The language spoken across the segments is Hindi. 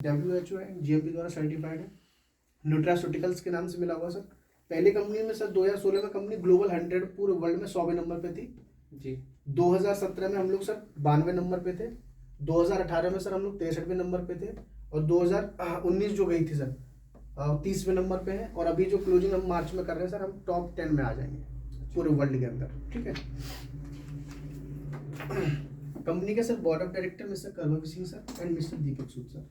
WHO है, GMP द्वारा सर्टिफाइड है, न्यूट्रास्यूटिकल्स के नाम से मिला हुआ सर। पहली कंपनी में सर 2016 में कंपनी ग्लोबल 100 पूरे वर्ल्ड में 100वें नंबर पे थी जी। 2017 में हम लोग सर 92 नंबर पे थे। 2018 में सर हम लोग 63वें नंबर पे थे, और 2019 जो गई थी सर 30वें नंबर पे है, और अभी जो क्लोजिंग हम मार्च में कर रहे हैं सर, हम टॉप 10 में आ जाएंगे पूरे वर्ल्ड के अंदर, ठीक है। कंपनी के sir board of director mister Karwal Singh sir and mister Deepak Sood sir.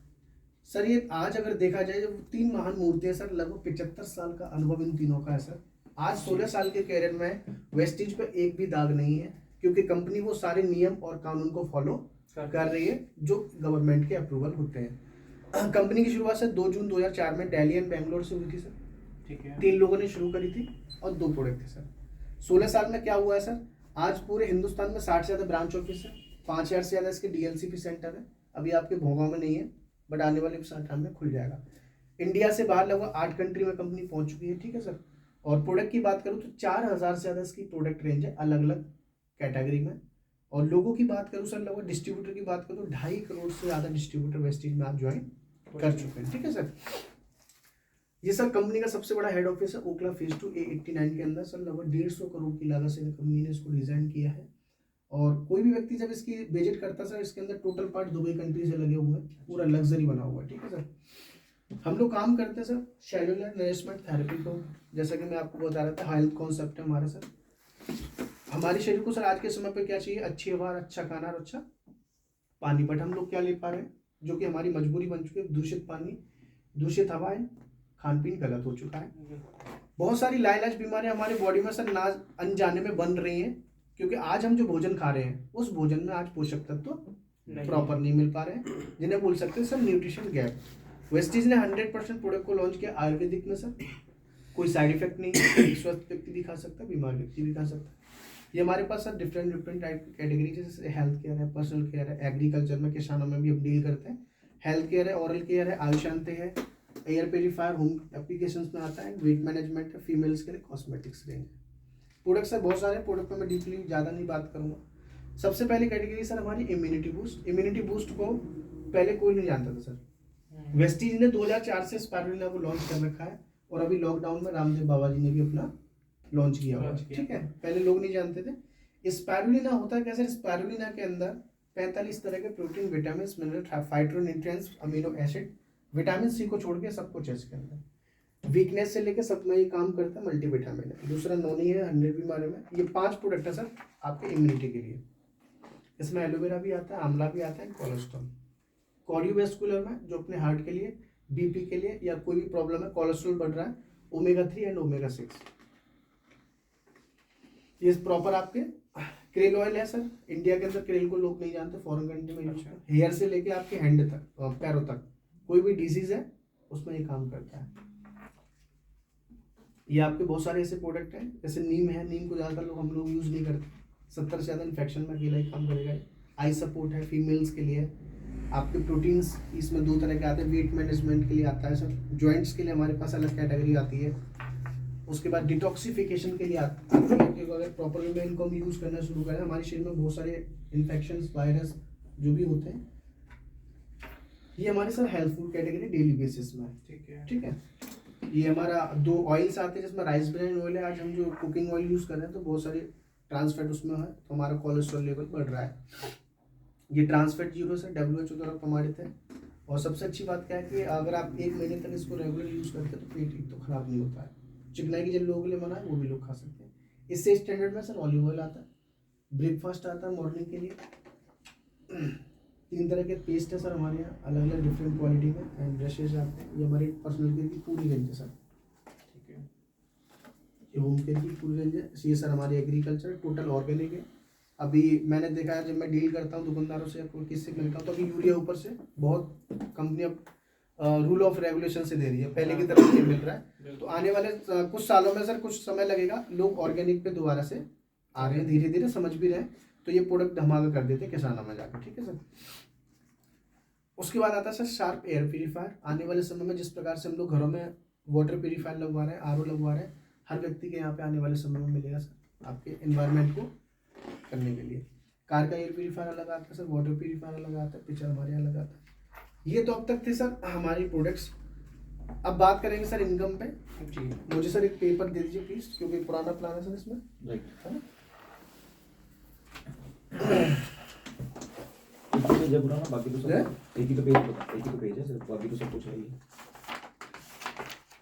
Sir ये आज अगर देखा जाए जब 3 महान मूर्तियां सर, लगभग 75 साल का अनुभव इन तीनों का है सर। आज 16 साल के कैरियर में वेस्टिज पे एक भी दाग नहीं है, क्योंकि कंपनी वो सारे नियम और कानून को फॉलो कर रही है जो गवर्नमेंट के अप्रूवल होते हैं। कंपनी की शुरुआत सर 2 जून 2004 में दिल्ली एंड बेंगलोर से हुई थी सर, ठीक है। 3 लोगों ने शुरू करी थी और 2 प्रोडक्ट थे सर। 16 साल में क्या हुआ है सर, आज पूरे हिंदुस्तान में 60 से ज़्यादा ब्रांच ऑफिस है, 5000 से ज़्यादा इसके DLCP सेंटर है। अभी आपके भोगांव में नहीं है, बट आने वाले टाइम में खुल जाएगा। इंडिया से बाहर लगभग 8 कंट्री में कंपनी पहुंच चुकी है, ठीक है सर। और प्रोडक्ट की बात करूँ तो 4000 से ज़्यादा इसकी प्रोडक्ट रेंज है अलग अलग कैटेगरी में। और लोगों की बात करूँ सर, लगभग डिस्ट्रीब्यूटर की बात करूँ तो 2.5 करोड़ से ज़्यादा डिस्ट्रीब्यूटर वेस्टिज में आप ज्वाइन कर चुके हैं, ठीक है सर। ये सर कंपनी का सबसे बड़ा हेड ऑफिस है ओखला फेज 2 A89 के अंदर सर। लगभग 150 करोड़ की लागत से कंपनी ने इसको डिजाइन किया है। और कोई भी व्यक्ति जब इसकी विजिट करता है सर, इसके अंदर टोटल पार्ट दुबई कंट्री से लगे हुए हैं, पूरा लग्जरी बना हुआ है, ठीक है सर। हम लोग काम करते हैं सर सेलुलर नरिशमेंट थेरेपी को, जैसा कि मैं आपको बता रहा था, हेल्थ कॉन्सेप्ट है हमारा सर। हमारे शरीर को सर आज के समय पे क्या चाहिए, अच्छी हवा, अच्छा खाना और अच्छा पानी। बट हम लोग क्या ले पा रहे हैं, जो कि हमारी मजबूरी बन चुकी है, दूषित पानी, दूषित हवाएं, खान पीन गलत हो चुका है। बहुत सारी लाइलाज बीमारियां हमारे बॉडी में सर ना अनजाने में बन रही हैं, क्योंकि आज हम जो भोजन खा रहे हैं उस भोजन में आज पोषक तत्व प्रॉपर नहीं मिल पा रहे हैं, जिन्हें बोल सकते हैं सर न्यूट्रिशन गैप। वेस्टिज ने 100% प्रोडक्ट को लॉन्च किया आयुर्वेदिक में सर। कोई साइड इफेक्ट नहीं है, स्वस्थ व्यक्ति भी खा सकता है, बीमार व्यक्ति भी खा सकता है। ये हमारे पास सर डिफरेंट टाइप की कैटेगरी, जैसे हेल्थ केयर है, पर्सनल केयर है, एग्रीकल्चर में किसानों में भी हम डील करते हैं। हेल्थ केयर है, ओरल केयर है, आयुषांति है, एयर प्योरीफायर होम एप्लीकेशंस में आता है, वेट मैनेजमेंट है, फीमेल्स के लिए कॉस्मेटिक्स रेंज है। प्रोडक्ट्स है बहुत सारे, प्रोडक्ट में मैं डीपली ज़्यादा नहीं बात करूँगा। सबसे पहली कैटेगरी सर हमारी इम्यूनिटी बूस्ट। इम्यूनिटी बूस्ट को पहले कोई नहीं जानता था सर। वेस्टीज ने 2004 से स्पाइरुलिना को लॉन्च कर रखा है, और अभी लॉकडाउन में रामदेव बाबा जी ने भी अपना लॉन्च किया हुआ, ठीक है। पहले लोग नहीं जानते थे। स्पाइरुलिना होता है क्या सर, स्पाइरुलिना के अंदर 45 तरह के protein, vitamin, mineral, phytonutrients, amino acid, vitamin C को छोड़ के सब कुछ है इसके अंदर। वीकनेस से लेके सब में ये काम करता है, मल्टीविटामिन है। दूसरा नॉनी है 100 बीमारी में। ये 5 प्रोडक्ट है सर आपके इम्यूनिटी के लिए। इसमें एलोवेरा भी आता है, आंवला भी आता है, कोलेस्ट्रॉल। कार्डियोवैस्कुलर में जो अपने हार्ट के लिए, बीपी के लिए, या कोई भी प्रॉब्लम है, कोलेस्ट्रॉल बढ़ रहा है, ओमेगा 3 एंड ओमेगा 6। ये प्रॉपर आपके क्रेल ऑयल है सर। इंडिया के अंदर क्रेल को लोग नहीं जानते, फॉरेन कंट्री में यूज करते। हेयर से लेके आपके हैंड तक, पैरों तक, कोई भी डिजीज है उसमें ये काम करता है। ये आपके बहुत सारे ऐसे प्रोडक्ट हैं, जैसे नीम है। नीम को ज़्यादातर लोग हम लोग यूज़ नहीं करते, 70 से ज़्यादा इन्फेक्शन में अकेला ही काम करेगा। आई सपोर्ट है, फीमेल्स के लिए। आपके प्रोटीन्स इसमें 2 तरह के आते हैं, वेट मैनेजमेंट के लिए आता है सर, जॉइंट्स के लिए हमारे पास अलग कैटेगरी आती है। उसके बाद डिटॉक्सिफिकेशन के लिए आती है, क्योंकि अगर प्रॉपर वे में इनको हम यूज़ करना शुरू करें, हमारे शरीर में बहुत सारे इन्फेक्शन, वायरस जो भी होते हैं। ये हमारी sir health food category daily basis में, ठीक है। ये हमारा 2 ऑयल्स आते हैं, जिसमें राइस ब्रान ऑयल है। आज हम जो कुकिंग ऑयल यूज़ कर रहे हैं तो बहुत सारे ट्रांसफैट उसमें है, तो हमारा कोलेस्ट्रॉल लेवल बढ़ रहा है। ये ट्रांसफैट 0 से WHO द्वारा प्रमाणित है। और सबसे अच्छी बात क्या है कि अगर आप 1 महीने तक इसको रेगुलर यूज़ करते हैं तो पेट एक तो खराब नहीं होता है। चिकनाई की जिन लोगों के लिए मना है वो भी लोग खा सकते हैं। इससे स्टैंडर्ड में सर ऑलिव ऑयल आता है, ब्रेकफास्ट आता है मॉर्निंग के लिए। 3 तरह के पेस्ट है सर हमारे यहाँ, अलग अलग डिफरेंट क्वालिटी में, एंड ब्रशेज आते हैं। ये हमारी पर्सनल केयर की पूरी रेंज है सर, ठीक है। ये होम केयर की पूरी रेंज है। ये सर हमारी एग्रीकल्चर टोटल ऑर्गेनिक है। अभी मैंने देखा है, जब मैं डील करता हूँ दुकानदारों से या कोई किससे मिलता हूँ, तो अभी यूरिया ऊपर से बहुत कंपनी अब रूल ऑफ रेगुलेशन से दे रही है, पहले की तरह नहीं मिल रहा है। तो आने वाले कुछ सालों में सर कुछ समय लगेगा, लोग ऑर्गेनिक पे दोबारा से आ रहे हैं, धीरे धीरे समझ भी रहे हैं। तो ये प्रोडक्ट धमाका कर देते हैं किसानों में जाकर, ठीक है सर। उसके बाद आता है सर शार्प एयर प्यूरीफायर। आने वाले समय में जिस प्रकार से हम लोग घरों में वाटर प्यूरीफायर लगवा रहे हैं, RO लगवा रहे हैं, हर व्यक्ति के यहाँ पे आने वाले समय में मिलेगा सर, आपके एनवायरनमेंट को करने के लिए। कार का एयर प्यूरीफायर अलग आता है सर, वाटर प्यूरीफायर अलग आता है, पिक्चर हमारे यहाँ अलग आता है। ये तो अब तक थे सर हमारी प्रोडक्ट्स। अब बात करेंगे सर इनकम पे। जी मुझे सर एक पेपर दे दीजिए प्लीज, क्योंकि पुराना प्लान है सर इसमें, राइट। है ना। एक ही पेज है पुराना, बाकी तो है? सब एक ही तो पेज होता है, एक ही तो पेज है सिर्फ, बाकी तो सब कुछ है ही।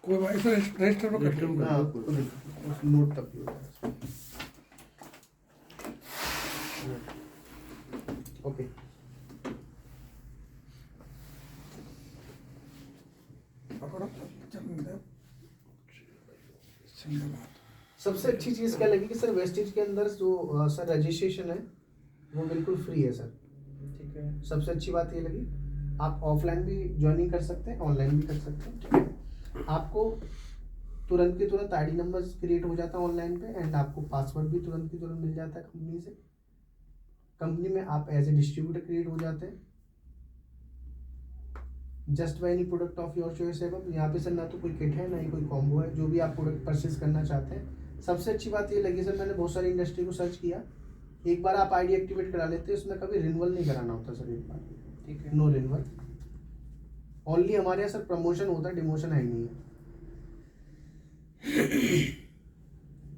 कोई बात सर रजिस्टर पर कर लो। हाँ उस नोट तक भी होता है। ओके पकड़ो चल सिंगल हाथ। सबसे अच्छी चीज़ क्या लगी कि सर वेस्टेज के अंदर जो सर रजिस्ट्रेशन है वो बिल्कुल फ्री है सर। ठीक है। सबसे अच्छी बात ये लगी, आप ऑफलाइन भी ज्वाइनिंग कर सकते हैं, ऑनलाइन भी कर सकते हैं, ठीक है। आपको तुरंत के तुरंत आईडी नंबर क्रिएट हो जाता है ऑनलाइन पे, एंड आपको पासवर्ड भी तुरंत के तुरंत मिल जाता है कंपनी से। कंपनी में आप एज ए डिस्ट्रीब्यूटर क्रिएट हो जाते हैं just by any product of your choice है। यहाँ पे सर ना तो कोई किट है ना ही कोई कॉम्बो है, जो भी आप प्रोडक्ट परचेज करना चाहते हैं। सबसे अच्छी बात ये लगी सर, मैंने बहुत सारी इंडस्ट्री को सर्च किया, एक बार आप आईडी एक्टिवेट करा लेते हैं, उसमें कभी रिन्यूअल नहीं कराना होता सर। एक बार ठीक है। नो रिन्यूअल, ओनली हमारे यहाँ सर प्रमोशन होता है, डिमोशन है ही नहीं है।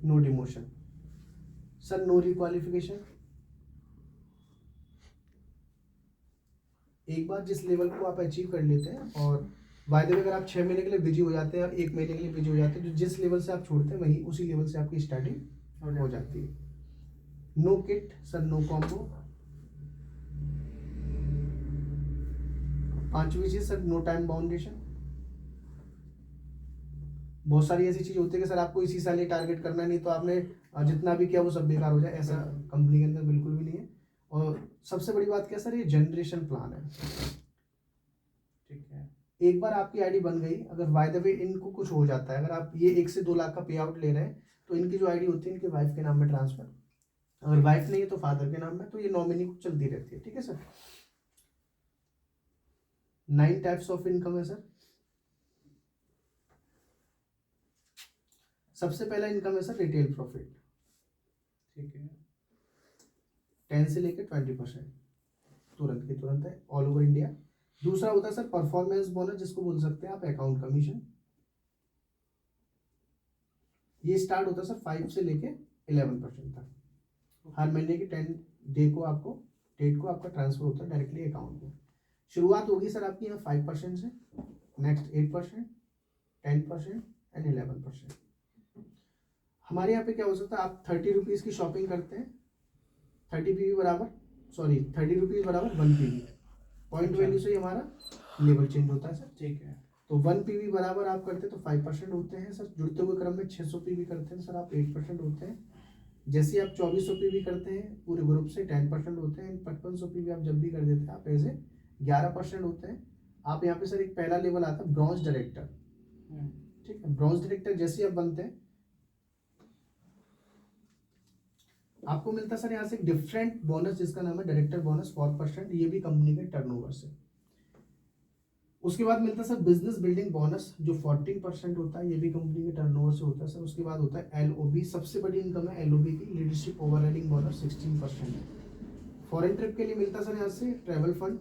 No demotion sir, no requalification. एक बार जिस लेवल को आप अचीव कर लेते हैं, और बाय द वे अगर आप 6 महीने के लिए बिजी हो जाते हैं और 1 महीने के लिए बिजी हो जाते हैं, जो जिस लेवल से आप छोड़ते हैं वही उसी लेवल से आपकी स्टार्टिंग हो जाती है। No kit sir, no combo. पांचवी चीज सर, नो टाइम बाउंडेशन। बहुत सारी ऐसी चीज होती है कि सर आपको इसी साल ये टारगेट करना है, नहीं तो आपने जितना भी किया वो सब बेकार हो जाए, ऐसा कंपनी के अंदर बिल्कुल भी नहीं है। और सबसे बड़ी बात क्या सर, ये जनरेशन प्लान है। ठीक है। एक बार आपकी आईडी बन गई, अगर बाय द वे इनको कुछ हो जाता है, अगर आप ये 1 से 2 लाख का पे आउट ले रहे हैं, तो इनकी जो आईडी होती है इनके वाइफ के नाम में ट्रांसफर, अगर वाइफ नहीं है तो फादर के नाम में, तो ये नॉमिनी को चलती रहती है, ठीक है सर। 9 टाइप्स ऑफ इनकम है सर। सबसे पहला इनकम है सर रिटेल प्रॉफिट, ठीक है। 10 से लेकर 20%, तुरंत की तुरंत है, ऑल ओवर इंडिया। दूसरा होता है सर परफॉर्मेंस बोनस, जिसको बोल सकते हैं आप अकाउंट कमीशन। ये स्टार्ट होता है सर 5 से लेके 11% तक। हर महीने की 10 डे को आपको डेट को आपका ट्रांसफर होता है डायरेक्टली अकाउंट में। शुरुआत होगी सर आपकी यहाँ 5% से, नेक्स्ट 8%, 10% एंड 11%। हमारे यहाँ पे क्या हो सकता है, आप 30 रुपीज़ की शॉपिंग करते हैं, 30 पीवी बराबर 30 रुपीज़ बराबर 1 पीवी, पॉइंट वैल्यू से ही हमारा लेवल चेंज होता है सर। ठीक है। तो 1 पीवी बराबर आप करते हैं तो 5% होते हैं सर। जुड़ते हुए क्रम में 600 पीवी करते हैं सर, आप 8% होते हैं। जैसे आप 2400 पीवी करते हैं पूरे ग्रुप से 10% होते हैं। 5500 पीवी आप जब भी कर देते हैं आप ऐसे 11% होते हैं। आप यहाँ पे सर एक पहला लेवल आता है ब्रॉन्ज डायरेक्टर, ठीक है। ब्रॉन्ज डायरेक्टर जैसे आप बनते हैं आपको मिलता है सर यहाँ से एक डिफरेंट बोनस, जिसका नाम है डायरेक्टर बोनस 4%, ये भी कंपनी के टर्नओवर से। उसके बाद मिलता है सर बिजनेस बिल्डिंग बोनस, जो 14% होता है, ये भी कंपनी के टर्नओवर से होता है सर। उसके बाद होता है एलओबी, सबसे बड़ी इनकम है एलओबी की, leadership overriding bonus 16%। Foreign trip के लिए मिलता है सर यहाँ से ट्रैवल फंड,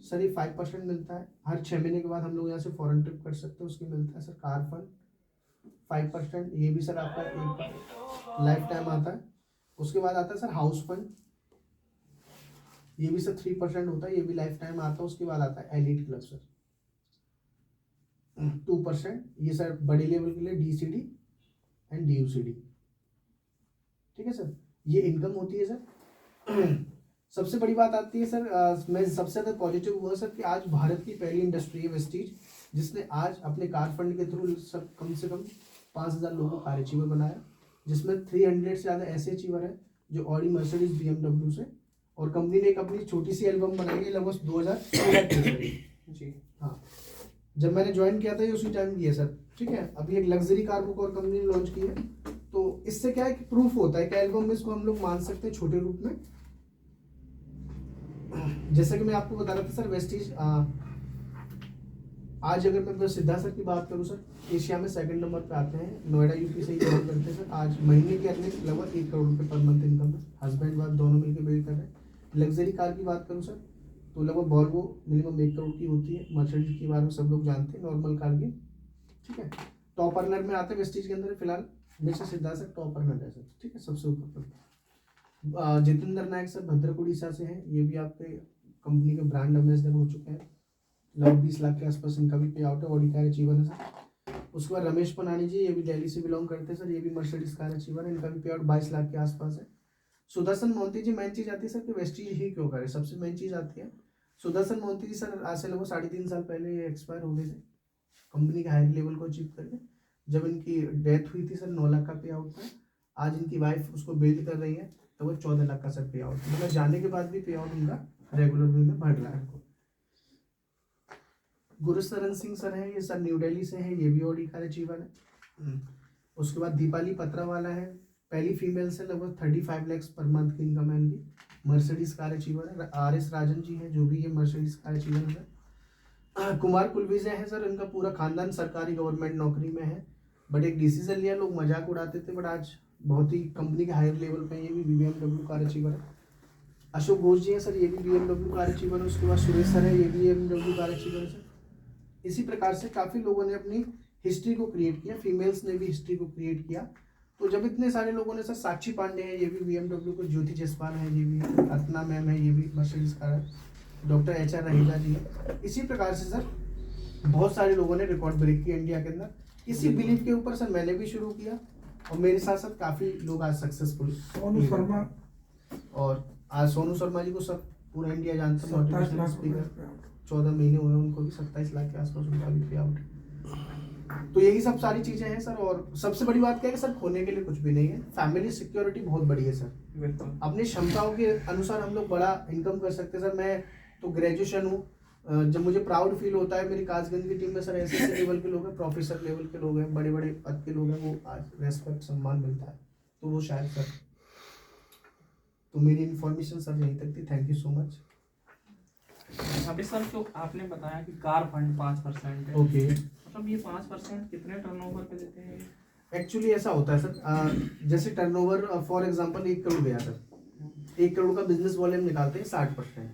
सर ये 5% मिलता है। हर 6 महीने के बाद हम लोग यहाँ से फॉरेन ट्रिप कर सकते हैं, उसके मिलता है सर कार फंड 5%, ये भी सर आपका एक लाइफ टाइम आता है। उसके बाद आता है सर हाउस फंड, ये भी सर 3% होता है, ये भी लाइफ टाइम आता है। उसके बाद आता है एलिट क्लब सर 2%, ये सर बड़े लेवल के लिए डीसीडी एंड डीयूसीडी, ठीक है सर। ये इनकम होती है सर। सबसे बड़ी बात आती है सर, मैं सबसे ज़्यादा पॉजिटिव हुआ सर कि आज भारत की पहली इंडस्ट्री है वेस्टीज, जिसने आज अपने कार फंड के थ्रू सर कम से कम 5000 लोगों को कार अचीवर बनाया, जिसमें 300 से ज़्यादा ऐसे अचीवर है जो ऑडी, मर्सिडीज, BMW से। और कंपनी ने एक अपनी छोटी सी एल्बम बनाई है लगभग 2016 जी हाँ, जब मैंने ज्वाइन किया था ये उसी टाइम की है सर, ठीक है। अभी एक लग्जरी कार बुक और कंपनी ने लॉन्च की है, तो इससे क्या है कि प्रूफ होता है कि एल्बम में इसको हम लोग मान सकते हैं छोटे रूप में। जैसा कि मैं आपको बता रहा था सर, वेस्टीज आज अगर मैं सिद्धा सर की बात करूँ सर, एशिया में 2nd नंबर पे आते हैं, नोएडा यूपी से ही काम करते हैं सर। आज महीने की अर्निंग लगभग 1 करोड़ रुपये पर मंथ इनकम है, हस्बैंड वाइफ दोनों मिलकर बिल्ड कर रहे हैं। लग्जरी कार की बात करूँ सर तो लगभग वॉल्वो मिनिमम 1 करोड़ की होती है, मर्सिडीज के बारे में सब लोग जानते हैं, नॉर्मल कार की, ठीक है। टॉप अर्नर में आते हैं वेस्टीज के अंदर फिलहाल mister Siddharth sir top earner है सर, ठीक है, सबसे ऊपर पर। जितेंद्र नायक सर भद्रक उड़ीसा से हैं, ये भी आपके कंपनी के ब्रांड एम्बेसडर हो चुके हैं, लगभग 20 लाख के आसपास इनका भी पे आउट है, ऑडी कार अचीवर है सर। उसके बाद रमेश पनानी जी, ये भी दिल्ली से बिलोंग करते हैं सर, ये भी मर्सिडीज कार अचीवर है, इनका भी पे आउट 22 लाख के आसपास है। सुदर्शन मोंती जी, मेन चीज आती है सर कि वेस्टीज ही क्यों करे, सबसे मेन चीज आती है सुदर्शन मोंती जी सर आज से लगभग 3.5 साल पहले ये एक्सपायर हो गए थे कंपनी के हायर लेवल को अचीव करके। जब इनकी डेथ हुई थी सर 9 लाख का पे आउट था, आज इनकी वाइफ उसको बिल्ड कर रही है तो वो 14 लाख का सर पे आउट, मतलब जाने के बाद भी पे आउट उनका रेगुलर वे में बढ़ रहा है। गुरुशरण सिंह सर है, ये सर न्यू दिल्ली से है, ये भी ऑडी कार अचीवर है। उसके बाद दीपाली पत्रावाला है, पहली फीमेल से, लगभग 35 लाख पर मंथ की इनकम है इनकी, मर्सिडीज कार अचीवर है। RS राजन जी हैं, जो भी ये मर्सिडीज कार अचीवर है। कुमार कुलविजय है सर, इनका पूरा खानदान सरकारी गवर्नमेंट नौकरी में है, बट एक डिसीजन लिया, लोग मजाक उड़ाते थे, बट आज बहुत ही कंपनी के हायर लेवल पे, ये भी BMW कार अचीवर है। अशोक घोष जी हैं सर, ये भी BMW कार अचीवर है। उसके बाद सुरेश सर है, ये भी BMW कार अचीवर है सर। इसी प्रकार से काफ़ी लोगों ने अपनी हिस्ट्री को क्रिएट किया, फीमेल्स ने भी हिस्ट्री को क्रिएट किया। तो जब इतने सारे लोगों ने सर, साक्षी पांडे है, ये भी BMW को, ज्योति जायसवाल है, ये भी अर्चना मैम है, ये भी मर्सिडीज कार है, डॉक्टर HR रहेजा जी है। इसी प्रकार से सर बहुत सारे लोगों ने रिकॉर्ड ब्रेक किया इंडिया के अंदर। इसी बिलीफ के ऊपर सर मैंने भी शुरू किया और मेरे साथ साथ काफ़ी लोग आज सक्सेसफुल। सोनू शर्मा, और आज सोनू शर्मा जी को सब पूरा इंडिया जानता है, 27 मोटिवेशनल लाख स्पीकर, 14 महीने हुए उनको भी, 27 लाख के आसपास उनका भी पे आउट है। तो यही सब सारी चीजें हैं सर, और सबसे बड़ी बात क्या है कि सर खोने के लिए कुछ भी नहीं है, फैमिली सिक्योरिटी बहुत बड़ी है सर, बिल्कुल अपनी क्षमताओं के अनुसार हम लोग बड़ा इनकम कर सकते हैं सर। मैं तो ग्रेजुएशन हूँ, जब मुझे प्राउड फील होता है, मेरी कासगंज की टीम में सर ऐसे लेवल के लोग हैं, प्रोफेसर लेवल के लोग हैं, बड़े बड़े पद के लोग हैं, वो आज रेस्पेक्ट सम्मान मिलता है, तो वो शायद सर। तो मेरी इन्फॉर्मेशन सर यहीं तक थी, थैंक यू सो मच। अभी सर जो आपने बताया कि कार फंड 5% है, ओके, मतलब ये 5% कितने टर्नओवर पे देते हैं? एक्चुअली ऐसा होता है सर, जैसे टर्नओवर फॉर एग्जांपल 1 करोड़ गया सर, 1 करोड़ का बिजनेस वॉल्यूम निकालते हैं 60%,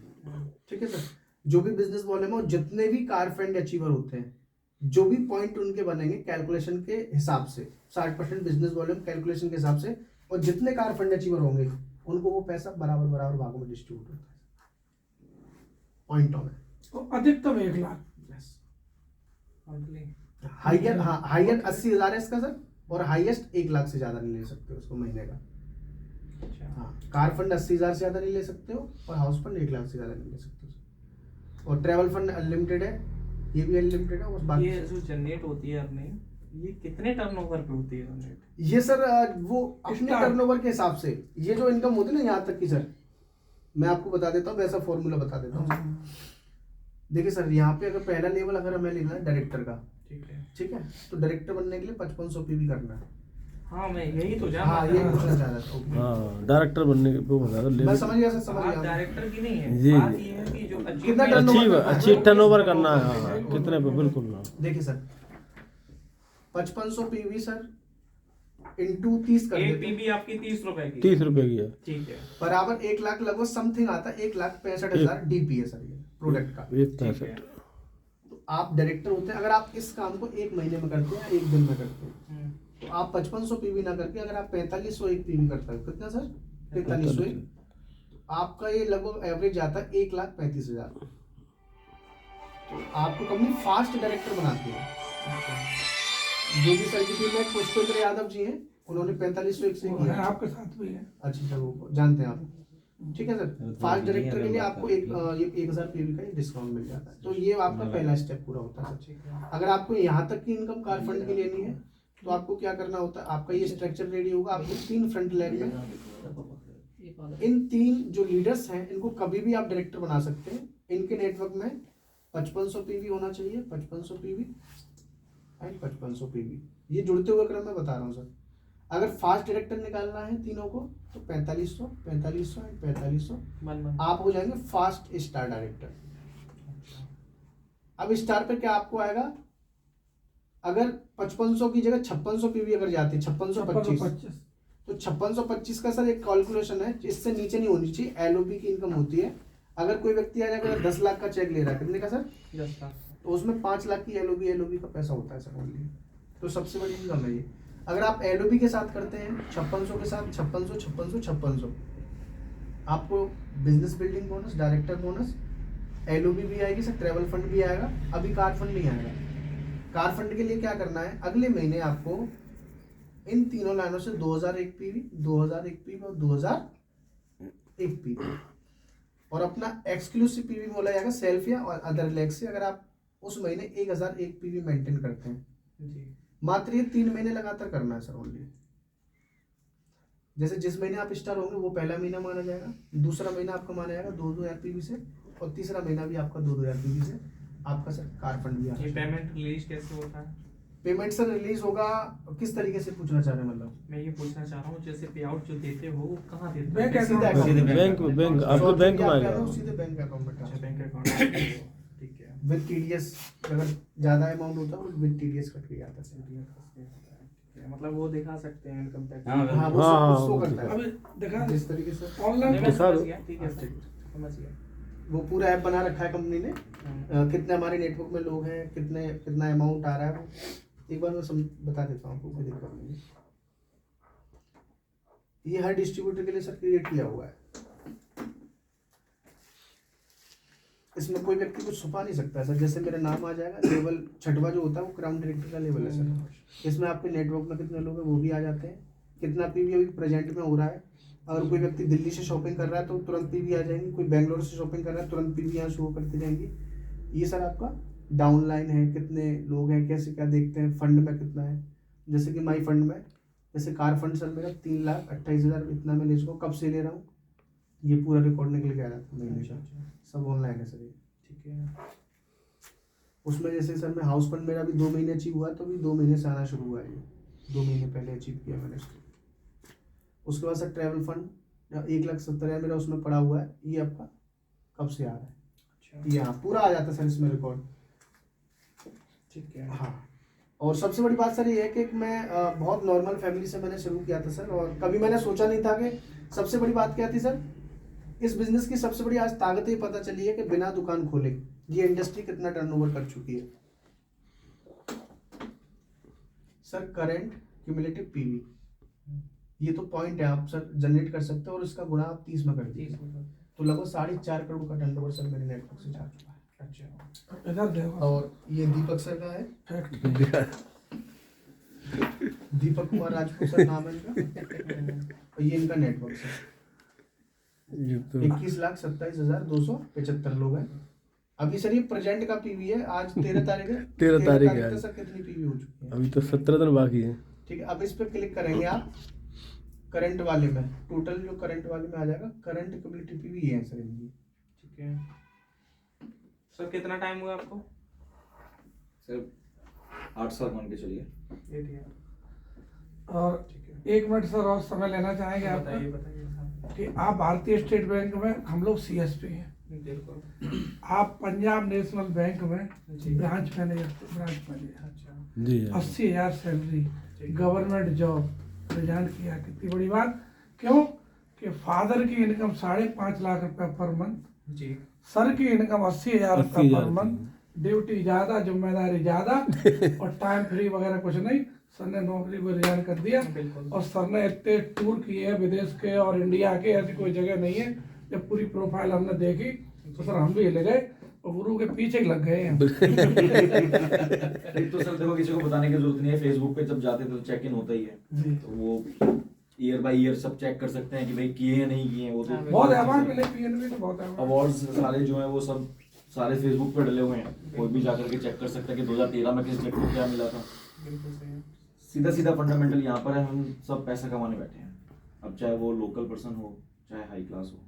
ठीक है सर। जो भी बिजनेस वॉल्यूम है, जितने भी कार फंड अचीवर होते हैं, जो भी पॉइंट उनके बनेंगे कैलकुलेशन के हिसाब से, 60% बिजनेस वॉल्यूम कैलकुलेशन के हिसाब से, और जितने कार फंड अचीवर होंगे उनको वो पैसा बराबर बराबर भागों में डिस्ट्रीब्यूट होता है पॉइंटों में। तो अधिकतम 1 लाख। हाइयर, हाँ हाइयर 80,000 है इसका सर, और हाईएस्ट 1 लाख से ज्यादा नहीं ले सकते हो उसको महीने का। हाँ, कार फंड 80,000 से ज्यादा नहीं ले सकते हो, और हाउस फंड 1 लाख से ज्यादा नहीं ले सकते हो। और ट्रैवल फंड अनलिमिटेड है, ये भी अनलिमिटेड है। बस बाकी ये जो जनरेट होती है अपने, ये कितने टर्नओवर पे होती है जनरेट? ये सर वो अपने टर्नओवर के हिसाब से, ये जो इनकम होती है ना यहाँ तक की सर, मैं आपको बता देता हूँ, वैसा फॉर्मूला बता देता हूँ। देखिए सर, यहाँ पे अगर पहला लेवल अगर हमें लेना है डायरेक्टर का, ठीक है, तो डायरेक्टर बनने के लिए 5500 PV करना है। हाँ, मैं यही तो जान हाँ, रहा ये था। पूछना चाह रहा था। ओके, हाँ, डायरेक्टर बनने के वो बता दो। मैं समझ गया सर, समझ बात गया। डायरेक्टर की नहीं है, जी, बात जी। ये है कि जो कितना achievement- turnover अच्छी टर्नओवर करना है, हाँ, कितने पे, बिल्कुल। हाँ। देखिए सर, 5500 PV सर इंटू 30 कर एक देते हैं, पीबी आपकी 30 रुपए की, 30 रुपए की है। ठीक है, बराबर 1 लाख लगभग समथिंग आता है, 1,65,000 DP है सर ये प्रोडक्ट का। 1.65। तो आप डायरेक्टर होते हैं, अगर आप इस काम को 1 महीने में करते हैं, 1 दिन में करते हैं, तो आप 5500 PV ना करके अगर आप 4501 PV करते हैं, कितना सर? 4501, आपका ये लगभग एवरेज आता है 1,35,000। तो आपको कंपनी फास्ट डायरेक्टर बनाती है। जो भी सर की टीम में पुष्पेंद्र यादव जी हैं, उन्होंने 4501 से वो है, किया। आपके साथ भी है। अच्छा सर, वो जानते हैं आप, ठीक है सर। फास्ट डायरेक्टर के लिए आपको ये 1000 PV का डिस्काउंट मिल जाता है। तो ये आपका पहला स्टेप पूरा होता है सर। अगर आपको यहाँ तक की इनकम कार फंड की लेनी है, तो आपको क्या करना होता है, आपका ये स्ट्रक्चर रेडी होगा, आपको 3 फ्रंट लाइन में इन 3 जो लीडर्स हैं, इनको कभी भी आप डायरेक्टर बना सकते हैं। इनके नेटवर्क में 5500 PV होना चाहिए, 5500 PV एंड 5500 PV, ये जुड़ते हुए क्रम में बता रहा हूँ सर। अगर फास्ट डायरेक्टर निकालना है तीनों को, तो 4500, 4500 एंड 4500 आप हो जाएंगे फास्ट स्टार डायरेक्टर। अब स्टार पे क्या आपको आएगा, अगर 5500 की जगह 5600 PV अगर जाती है, 5625, तो 5625 का सर एक कैलकुलेशन है, इससे नीचे नहीं होनी चाहिए। LOP की इनकम होती है, अगर कोई व्यक्ति आ जाएगा 10 लाख का चेक ले रहा है, कितने का सर? 10 लाख। तो उसमें 5 लाख की एलओबी का पैसा होता है सर ओनली। तो सबसे बड़ी इनकम है ये। अगर आप एलओबी के साथ करते हैं 5600 के साथ 5600 आपको business building bonus, director bonus, LOB भी आएगी सर, ट्रैवल फंड भी आएगा। अभी कार फंड नहीं आएगा। कार फंड के लिए क्या करना है, अगले महीने आपको इन तीनों लाइनों से 2001 पीवी, 2001 पीवी और 2001 पीवी, और अपना एक्सक्लूसिव पीवी बोला जाएगा सेल्फ या और अदर लेग से, अगर आप उस महीने 1001 पीवी मेंटेन करते हैं। जी। मात्र ये 3 महीने लगातार करना है सर ओनली। जैसे जिस महीने आप स्टार होंगे वो पहला महीना माना जाएगा, दूसरा महीना आपका माना जाएगा 2000 पीवी से, और तीसरा महीना भी आपका 2000 पीवी से आपका सर कार फंड भी ये आएगा। पेमेंट रिलीज कैसे होता है? पेमेंट सर रिलीज होगा, किस तरीके से पूछना चाह रहे हैं मतलब? मैं ये पूछना चाह रहा हूँ, जैसे पे आउट जो देते हो वो कहाँ देते हो? बैंक सीधा अकाउंट account में। बैंक आपको बैंक में आएगा। सीधे बैंक अकाउंट में अच्छा, ट्रांसफर बैंक अकाउंट में देते हो। ठीक है। विद टीडीएस, अगर ज्यादा अमाउंट होता है विद टीडीएस कट के आता है सर। ठीक है, मतलब वो दिखा सकते हैं इनकम टैक्स। हाँ, हाँ वो हाँ, सब वो करता है अभी देखा जिस तरीके से ऑनलाइन मैं दिखा समझ दो। गया, ठीक है सर, समझ गया। वो पूरा ऐप बना रखा है कंपनी ने, हाँ। कितने हमारे नेटवर्क में लोग हैं, कितना अमाउंट आ रहा है, वो एक बार मैं बता देता हूँ आपको, कोई दिक्कत नहीं। ये हर डिस्ट्रीब्यूटर के लिए सर क्रिएट किया हुआ है, इसमें कोई व्यक्ति कुछ छुपा नहीं सकता सर। जैसे मेरा नाम आ जाएगा, लेवल 6वां जो होता है वो क्राउन डायरेक्टर का लेवल है सर। इसमें आपके नेटवर्क में कितने लोग हैं वो भी आ जाते हैं, कितना पीवी अभी प्रेजेंट में हो रहा है। अगर कोई व्यक्ति दिल्ली से शॉपिंग कर रहा है तो तुरंत पीवी आ जाएंगी, कोई बेंगलोर से शॉपिंग कर रहा है तुरंत पीवी यहाँ शो करती जाएंगी। ये सर आपका डाउनलाइन है, कितने लोग हैं, कैसे क्या देखते हैं, फंड में कितना है। जैसे कि माई फंड में, जैसे कार फंड सर मेरा 3,28,000 इतना मैं ले चुका हूँ। कब से ले रहा हूँ ये पूरा रिकॉर्ड निकल के आ जाता है महीने का, सब ऑनलाइन है सर ये। ठीक है। उसमें जैसे सर मैं हाउस फंड मेरा भी 2 महीने अचीव हुआ, तो भी 2 महीने से आना शुरू हुआ है ये, 2 महीने पहले अचीव किया मैंने इसको। उसके बाद सर ट्रैवल फंड 1,70,000 मेरा उसमें पड़ा हुआ है, ये आपका कब से आ रहा है, अच्छा, ये हाँ पूरा आ जाता है सर इसमें रिकॉर्ड। ठीक है। हाँ, और सबसे बड़ी बात सर ये है कि मैं बहुत नॉर्मल फैमिली से मैंने शुरू किया था सर, और कभी मैंने सोचा नहीं था कि सबसे बड़ी बात क्या थी सर, इस बिजनेस की सबसे बड़ी आज ताकत ही पता चली है कि बिना दुकान खोले ये इंडस्ट्री कितना टर्नओवर कर चुकी है सर। करंट क्यूमुलेटिव पीवी, ये तो पॉइंट है, आप सर जनरेट कर सकते हो, और इसका गुणा आप 30 में कर दीजिए, तो लगभग 4.5 करोड़ का टर्नओवर सर मेरे नेटवर्क से जा चुका है। अच्छा, इधर देखो और ये दीपक सर का है, फैक्ट दीपक कुमार राजपूत सर नाम है इनका, और ये इनका नेटवर्क सर। ये तो 21,27,275 लोग हैं अभी सर। ये प्रेजेंट का पीवी है, आज 13 तारीख है। 13 तारीख है तक आज। सर कितनी पीवी हो चुकी है? अभी तो 17 दिन बाकी है। ठीक है, अब इस पे क्लिक करेंगे आप, करंट वाले में टोटल जो करंट वाले में आ जाएगा, करंट क्यूमुलेटिव पीवी ये है सर इनकी। ठीक है सर, कितना टाइम हुआ आपको? सिर्फ 8 साल मान के चलिए। 8 ईयर। और ठीक है, 1 मिनट सर और समय लेना चाहेंगे आपका बताइए बताइए हाँ। कि आप भारतीय स्टेट बैंक में, हम लोग सीएसपी हैं, बिल्कुल। आप पंजाब नेशनल बैंक में जी। Branch manager. अच्छा, जी हाँ। 80,000 सैलरी, ठीक। गवर्नमेंट जॉब रिजाइन किया। कितनी बड़ी बात, क्यों कि फादर की इनकम 5.5 लाख रुपए पर मंथ, जी। सर की इनकम 80,000 रुपए 80,000 पर मंथ, ड्यूटी ज्यादा, जिम्मेदारी ज्यादा और टाइम फ्री वगैरह कुछ नहीं। सर ने नौकरी को रिजाइन कर दिया, बिल्कुल। और सर ने इतने टूर किए हैं विदेश के और इंडिया के, ऐसी कोई जगह नहीं है। जब पूरी प्रोफाइल हमने देखी तो सर हम भी हिले गए और गुरु के पीछे लग गए हैं। एक तो सर देखो, किसी को बताने की जरूरत नहीं है, फेसबुक पे जब जाते हैं तो चेक इन होता ही है, जी। तो वो ईयर बाय ईयर सब चेक कर सकते हैं कि भाई किए या नहीं किए। वो तो बहुत अवार्ड मिले पीएनबी को, बहुत अवार्ड। अवार्ड्स सारे जो हैं वो सब सारे फेसबुक पे डले हुए हैं, कोई भी जाकर के चेक कर सकता है कि 2013 में किस व्यक्ति को क्या मिला था। बिल्कुल सही है। सीधा सीधा फंडामेंटल यहाँ पर है, हम सब पैसा कमाने बैठे हैं। अब चाहे वो लोकल पर्सन हो चाहे हाई क्लास हो,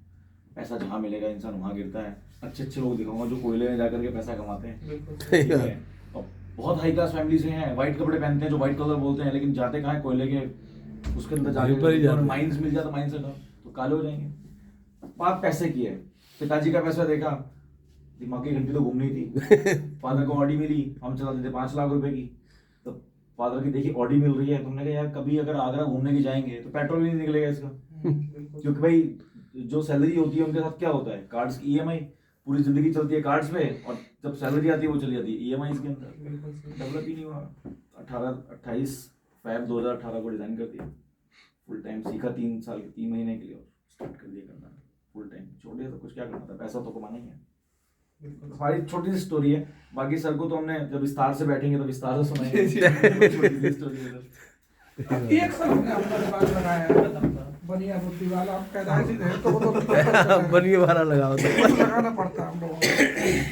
पैसा जहाँ मिलेगा इंसान वहाँ गिरता है। अच्छे अच्छे लोग दिखाऊंगा जो कोयले में जाकर के पैसा कमाते हैं, बिल्कुल ठीक है। और बहुत हाई क्लास फैमिली से हैं, व्हाइट कपड़े पहनते हैं, जो व्हाइट कलर बोलते हैं, लेकिन जाते कहाँ है, कोयले के उसके अंदर ऊपर ही जाके जाते हैं। माइंस मिल जाता, माइंस से तो काले हो जाएंगे। बात पैसे की है, पिताजी का पैसा देखा, दिमाग की घंटी तो घूमनी थी। फादर को ऑडी मिली, हम चला देते 5 लाख रुपए की, तो फादर की देखी ऑडी मिल रही है, तुमने कहा यार कभी अगर आगरा घूमने की जाएंगे तो पेट्रोल भी नहीं निकलेगा इसका, बिल्कुल। क्योंकि भाई जो सैलरी होती है उनके साथ क्या होता है, कार्ड्स की ईएमआई, पूरी जिंदगी चलती है कार्ड्स पे, और जब सैलरी आती है वो चली जाती है ईएमआई के अंदर। बिल्कुल सही। डेवलप ही नहीं हुआ। 28 फरवरी 2018 को डिजाइन कर दिया, फुल टाइम सीखा 3 महीने के लिए और स्टार्ट कर दिया करना फुल टाइम। छोटे तो कुछ क्या करना था, पैसा तो कमाना ही है। हमारी छोटी सी स्टोरी है, बाकी सर को तो हमने जब विस्तार से बैठेंगे तो विस्तार से सुनाएंगे। छोटी सी स्टोरी है सर। एक सर हमने अपना दिमाग लगाया है, बनिया बुद्धि वाला, हम पैदाइशी थे तो वो तो बनिए वाला लगाओ तो लगाना पड़ता है हम लोगों को।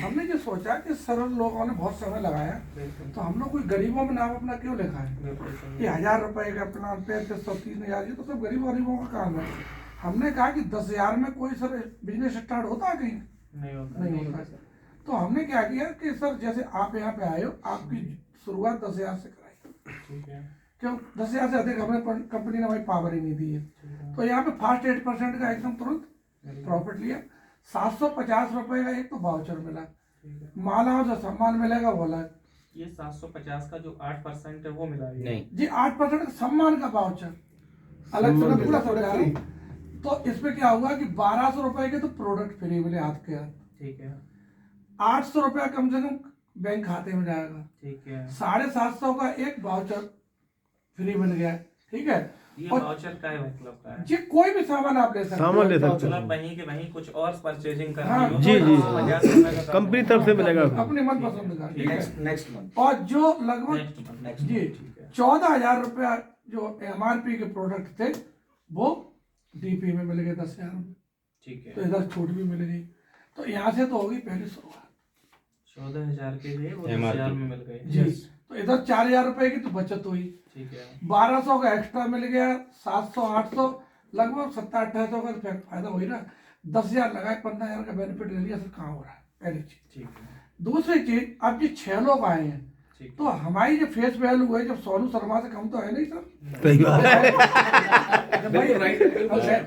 हमने ये सोचा कि सर लोगों ने बहुत समय लगाया, तो हम लोग कोई गरीबों में नाम अपना क्यों लिखा है? ये 1000 रुपए का प्लान, 3500, 3000, ये तो सब गरीबों का काम है। हमने कहा कि 10,000 में कोई सर बिजनेस स्टार्ट होता है कहीं? नहीं होता। तो हमने क्या किया कि सर जैसे आप यहाँ पे आए हो, आपकी शुरुआत 10,000 से कराई। ठीक है। क्यों 10,000 से अधिक हमने कंपनी ने भाई पावर ही नहीं दी है। तो यहाँ पे फास्ट 8% का एकदम तुरंत प्रॉफिट लिया। 750 रुपए का एक तो वाउचर मिला, माला जो सम्मान मिलेगा वो अलग। ये 750 का जो 8% है वो मिला है? नहीं जी 8% सम्मान का वाउचर अलग से, मैं पूरा समझा रहा हूँ। तो इसमें क्या हुआ कि 1200 रुपए के तो प्रोडक्ट फ्री मिले हाथ के हाथ। ठीक है। 800 रुपया कम से कम बैंक खाते में जाएगा। ठीक है। 750 का एक वाउचर फ्री मिल गया। ठीक है। ये और वाउचर का है मतलब का है? जी कोई भी सामान आप ले सकते हो। सामान ले सकते हो। मतलब वहीं के वहीं कुछ और परचेजिंग करनी हाँ, हो जी, तो जी। 50 रुपए का कंपनी तरफ से मिलेगा। अपने मन पसंद का। ठीक है। नेक्स्ट मंथ और जो लगभग नेक्स्ट जी ठीक है। 14,000 रुपया जो MRP के प्रोडक्ट थे वो DP में मिल गए 10,000 में। ठीक है। तो इधर छूट भी मिल गई। तो यहाँ से तो होगी पहली शुरुआत। 14,000 के थे वो 10,000 में मिल गए। जी। तो इधर 4,000 रुपए की तो बचत हुई। ठीक है। 1200 का एक्स्ट्रा मिल गया, 700, 800, लगभग 1700-1800 का फायदा हुई ना। 10,000 लगाए, 15,000 का बेनिफिट ले लिया। सर कहाँ हो रहा है? पहली चीज। ठीक है। दूसरी चीज, अब ये 6 लोग आए हैं ठीक तो हमारी जो फेस वैल्यू है, जब सोनू शर्मा से कम तो है नहीं सर। सही बात है। भाई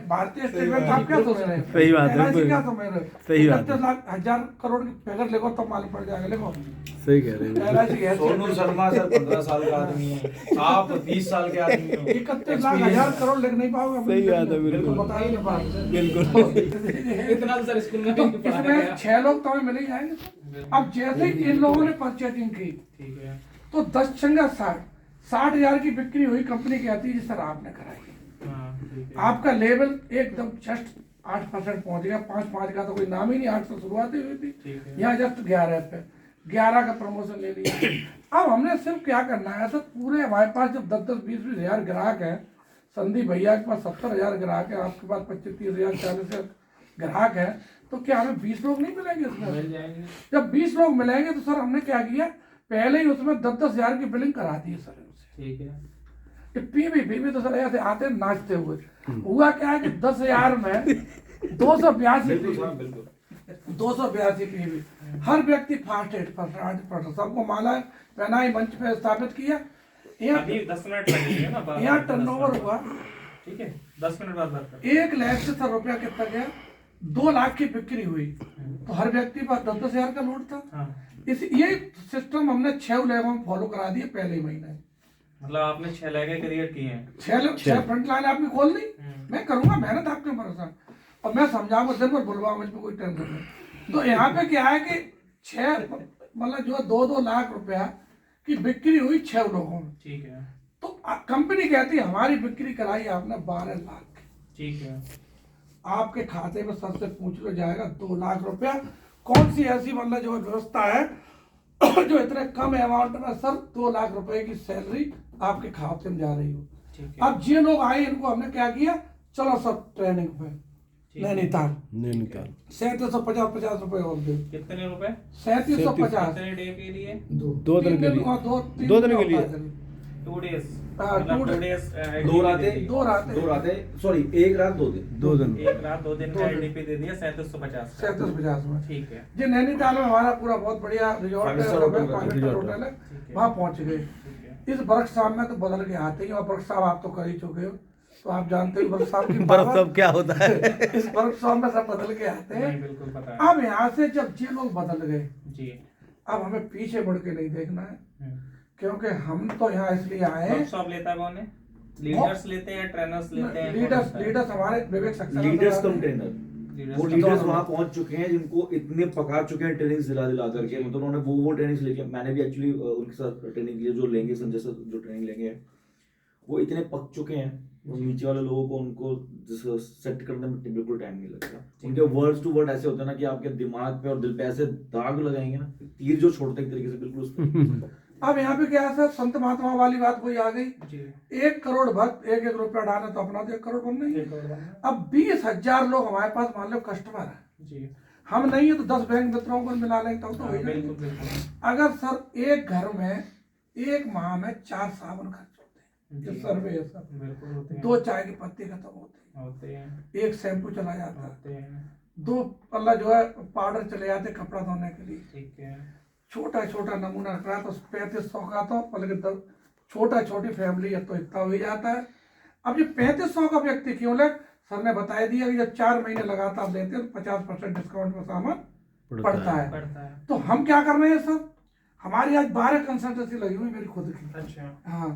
भारतीय स्टेट बैंक आप क्या सोच रहे हैं? सही बात है, LIC क्या समझ रहे हैं? सही बात है। 31 लाख 1,000 करोड़ की फिगर लिखो तो मालूम पड़ जाएगा। लिखो सही कह रहे हैं। LIC है सोनू शर्मा सर 15 साल का आदमी है, आप 20 साल के आदमी हो। 31 लाख 1,000 करोड़ लिख नहीं पाओगे। सही बात है, बिल्कुल। बताइए बात। बिल्कुल। इतना सर स्कूल में तो भी पढ़ाया इसमें गया। 6 लोग तो हमें मिल ही जाएंगे सर। अब जैसे ही इन लोगों ने परचेजिंग की ठीक है। तो 10 छंगा 60,000 की बिक्री हुई। कंपनी कहती है जी सर आपने कराई। हाँ ठीक है। आपका लेवल एकदम जस्ट 8% पहुंच गया। 5 का तो कोई नाम ही नहीं, 8 से शुरुआत ही हुई थी। ठीक है। यहाँ जस्ट 11 पे 11 का प्रमोशन ले लिया। अब हमने सिर्फ क्या करना है सर, पूरे हमारे पास जब 10-20 हजार ग्राहक है, संदीप भैया के पास 70,000 ग्राहक है, आपके पास 25-30,000 40,000 ग्राहक है, तो क्या हमें 20 लोग नहीं मिलेंगे इसमें? मिल जाएंगे। जब 20 लोग मिलेंगे तो सर हमने क्या किया, पहले ही उसमें 10-10,000 की बिलिंग करा दी है सर उनसे। ठीक है। पीवी तो सर ऐसे आते हैं नाचते हुए। हुआ क्या है कि 10,000 में 282 पीवी, हर व्यक्ति फास्ट 8%, सबको माला पहनाई, मंच पे स्थापित किया। अभी 10 मिनट लगेंगे ना बात। यहाँ टर्नओवर हुआ ठीक है। 10 मिनट बाद बात करते 1 लाख से सर रुपया कितना गया, 2 लाख की बिक्री हुई। तो हर व्यक्ति के पास 10,000 का लोड था। हाँ। ये सिस्टम हमने 6 लेवल में फॉलो करा दिए पहले ही महीने। मतलब आपने 6 लाख क्रिएट किए हैं। 6 फ्रंट लाइन आपने खोल ली। मैं करूंगा मेहनत आपके भरोसा, और मैं समझाऊंगा दिन भर बुलवाऊंगा, इसमें कोई टेंशन नहीं। तो यहाँ पे क्या है कि 6 मतलब जो 2-2 लाख रुपया की बिक्री हुई 6 लोगों में। ठीक है। तो कंपनी कहती है हमारी बिक्री कराई आपने 12 लाख। ठीक है। आपके खाते में सबसे पूछ लो जाएगा 2 लाख रुपया। कौन सी ऐसी मतलब जो व्यवस्था है जो इतने कम अमाउंट में सर 2 लाख रुपए की सैलरी आपके खाते में जा रही हो। ठीक है। अब ये लोग आए, इनको हमने क्या किया, चलो सब ट्रेनिंग पे नैनीताल 3750 रुपए और दे। कितने रुपए? 3750 कितने डे के लिए? 2 दिन के लिए। 2 दिन के लिए। 2 डेज। हाँ, मतलब 2 2 डेज। 2 रातें, 2 रातें सॉरी 1 रात 2 दिन। 2 दिन। 1 रात 2 दिन का एडीपी दे दिया 3750। 3750 में। ठीक है। जी नैनीताल में हमारा पूरा बहुत बढ़िया रिजॉर्ट है, 5 स्टार होटल 5 स्टार होटल है, ठीक है। वहाँ पहुँच गए। ठीक है। इस वर्कशॉप में तो बदल के आते ही, और वर्कशॉप आप तो कर ही चुके हो, तो आप जानते हो वर्कशॉप की बर्फ power। सब क्या होता है। इस वर्कशॉप में सब बदल के आते नहीं हैं। बिल्कुल पता है। अब यहाँ से जब ये लोग बदल गए, जी। अब हमें पीछे मुड़ के नहीं देखना है, हम्म। क्योंकि हम तो यहाँ इसलिए आए हैं। वर्कशॉप लेता है कौन है? लीडर्स लेते हैं, ट्रेनर्स लेते हैं? लीडर्स हमारे विवेक सक्सेना लीडर्स सर कम आते हैं। ट्रेनर, वो लीडर्स वहां पहुंच चुके हैं जिनको इतने पका चुके हैं ट्रेनिंग दिला दिला करके, मतलब उन्होंने वो ट्रेनिंग लेके, मैंने भी एक्चुअली उनके साथ ट्रेनिंग की है, जो लेंगे संजय सर जो ट्रेनिंग लेंगे वो इतने पक चुके हैं, वो नीचे वाले लोगों को उनको सेट करने में बिल्कुल टाइम नहीं लगता। उनके वर्ड्स टू वर्ड ऐसे होते हैं ना कि आपके दिमाग पे और दिल पे ऐसे दाग लगाएंगे ना, तीर जो छोड़ते हैं एक तरीके से बिल्कुल उस तरीके से। अब यहाँ पे क्या है सर, संत महात्मा वाली बात कोई आ गई। जी। 1 करोड़ भक्त 1-1 रुपया डाले तो अपना तो 1 करोड़ बनना ही है। 1 करोड़ बनना। अब 20,000 लोग हमारे पास मान लो कस्टमर है, जी। हम नहीं है तो 10 बैंक मित्रों को मिला लेंगे तब तो हो ही बिल्कुल जाएगा। बिल्कुल। अगर सर एक घर में 1 माह में 4 साबुन खर्च होते हैं, ये जी। सर्वे है सर। बिल्कुल होते हैं। 2 चाय के पत्ते खत्म होते होते हैं। हैं, 1 शैम्पू चला जाता है, होते हैं। 2 पल्ला जो है पाउडर चले जाते हैं कपड़ा धोने के लिए। ठीक है। छोटा नमूना रख रहा है तो 3500 का, तो बल्कि छोटी फैमिली है तो इतना हो ही जाता है। अब ये 3500 का व्यक्ति क्यों ले, सर ने बता दिया कि जब 4 महीने लगातार लेते हैं तो 50% डिस्काउंट में सामान पड़ता है। पड़ता है। तो हम क्या कर रहे हैं सर, हमारी आज 12 कंसल्टेंसी लगी हुई मेरी खुद की। अच्छा। हाँ,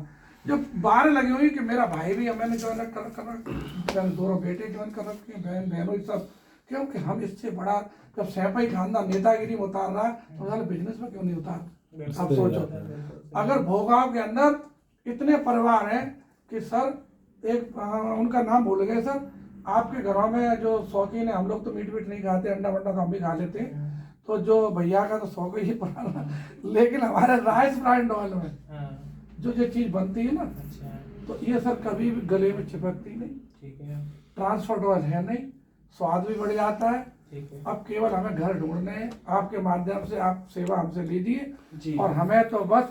जो 12 लगी हुई कि मेरा भाई भी है, मैंने ज्वाइन कर दोनों बेटे ज्वाइन कर रखे हैं, बहनों ही सब, क्योंकि हम इससे बड़ा जब सैपाई खानदान नेतागिरी में उतार रहा है तो साले बिजनेस में क्यों नहीं उतार। आप सोचो, अगर भोगाव के अंदर इतने परिवार हैं कि सर एक उनका नाम भूल गए सर, आपके घरों में जो शौकीन है, हम लोग तो मीट नहीं खाते, अंडा वंडा तो हम भी खा लेते हैं, तो जो भैया का तो शौक ही पुराना, लेकिन हमारे राइस ब्रांड ऑयल में जो चीज बनती है ना, अच्छा। तो ये सर कभी भी गले में चिपकती नहीं। ठीक है। ट्रांसफर ऑयल है नहीं, स्वाद भी बढ़ जाता है। ठीक है। अब केवल हमें घर ढूंढने हैं, आपके माध्यम से आप सेवा हमसे लीजिए, जी। और हमें तो बस